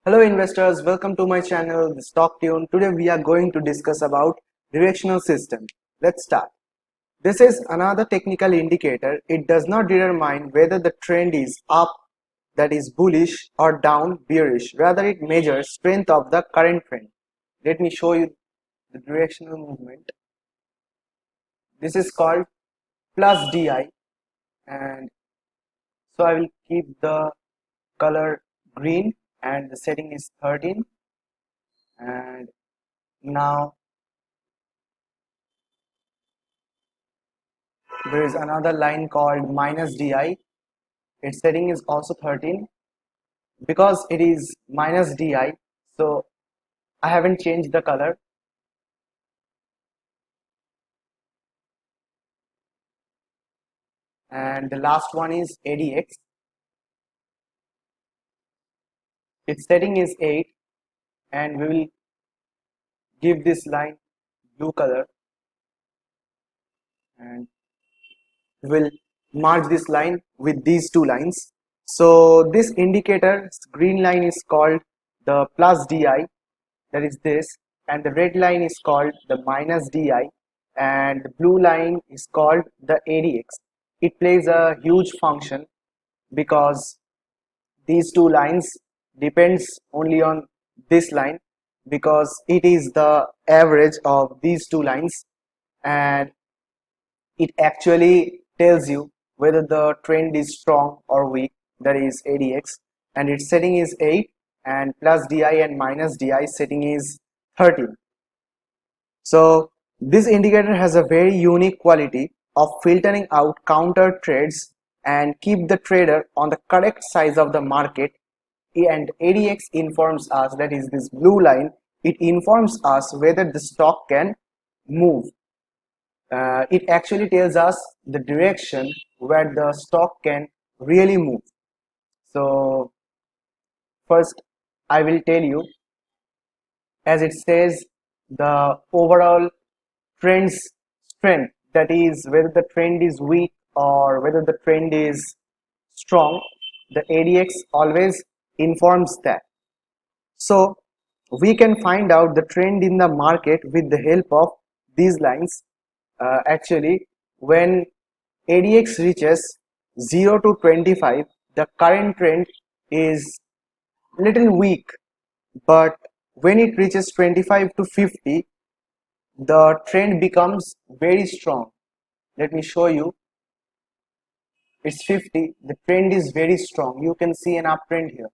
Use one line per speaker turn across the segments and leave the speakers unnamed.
Hello investors, welcome to my channel, the Stock Tune. Today we are going to discuss about directional system. Let's start. This is another technical indicator. It does not determine whether the trend is up, that is bullish, or down, bearish. Rather it measures strength of the current trend. Let me show you the directional movement. This is called plus DI, and so I will keep the color green and the setting is 13. And now there is another line called minus DI. Its setting is also 13. Because it is minus DI, so I haven't changed the color. And the last one is ADX. Its setting is 8, and we will give this line blue color, and we will merge this line with these two lines. So this indicator green line is called the plus DI, that is this, and the red line is called the minus DI, and the blue line is called the ADX. It plays a huge function because these two lines depends only on this line, because it is the average of these two lines, and it actually tells you whether the trend is strong or weak, that is ADX, and its setting is 8, and plus DI and minus DI setting is 13. So this indicator has a very unique quality of filtering out counter trades and keep the trader on the correct side of the market. And ADX informs us, that is this blue line, it informs us whether the stock can move. It actually tells us the direction where the stock can really move. So first I will tell you, as it says, the overall trend's strength, that is whether the trend is weak or whether the trend is strong, the ADX always informs that. So we can find out the trend in the market with the help of these lines. Actually, when ADX reaches 0 to 25, the current trend is little weak, but when it reaches 25 to 50, the trend becomes very strong. Let me show you. It's 50, the trend is very strong. You can see an uptrend here,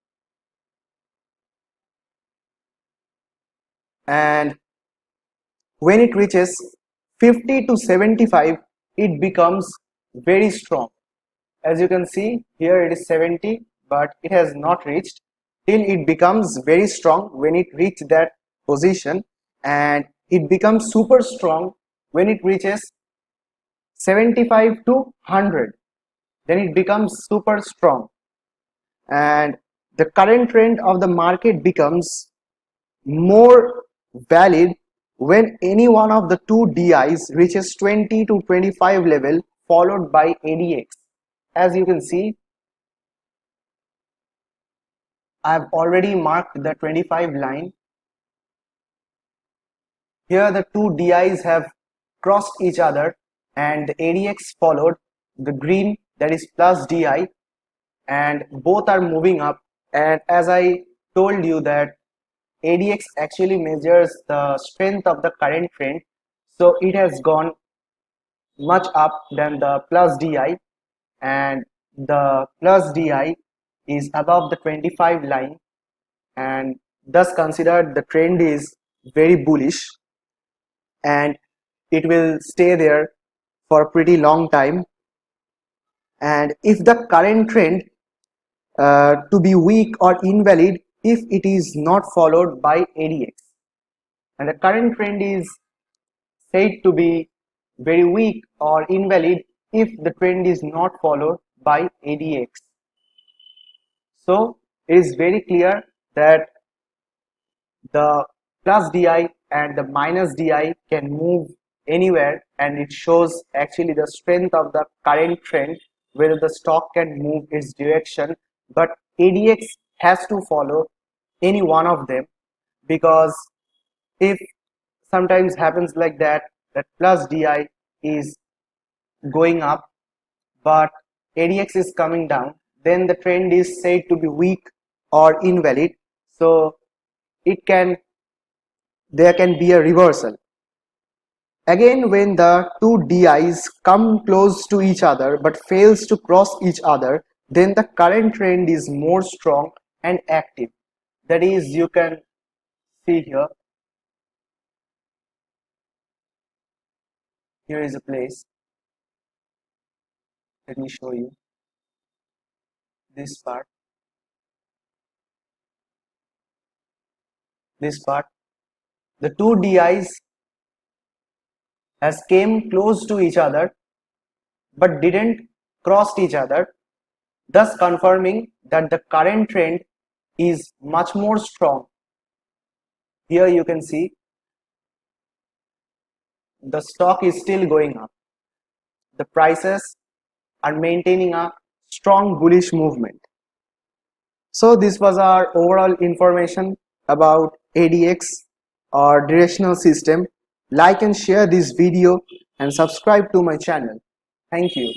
and when it reaches 50 to 75, it becomes very strong. As you can see here, it is 70, but it has not reached. Till it becomes very strong when it reaches that position, and it becomes super strong when it reaches 75 to 100. Then it becomes super strong, and the current trend of the market becomes more valid when any one of the two DIs reaches 20 to 25 level, followed by ADX. As you can see, I've already marked the 25 line. Here the two DIs have crossed each other, and the ADX followed the green, that is plus DI, and both are moving up. And as I told you that ADX actually measures the strength of the current trend, so it has gone much up than the plus DI, and the plus DI is above the 25 line, and thus considered the trend is very bullish, and it will stay there for a pretty long time. And if the current trend to be weak or invalid if it is not followed by ADX, and the current trend is said to be very weak or invalid if the trend is not followed by ADX. So it is very clear that the plus DI and the minus DI can move anywhere, and it shows actually the strength of the current trend, whether the stock can move its direction. But ADX has to follow any one of them, because if sometimes happens like that, that plus DI is going up but ADX is coming down, then the trend is said to be weak or invalid. So there can be a reversal. Again, when the two DIs come close to each other but fails to cross each other, then the current trend is more strong and active. That is, you can see here. Here is a place. Let me show you this part. This part. The two DIs has came close to each other but didn't cross each other, thus confirming that the current trend is much more strong. Here you can see the stock is still going up. The prices are maintaining a strong bullish movement. So this was our overall information about ADX or directional system. Like and share this video and subscribe to my channel. Thank you.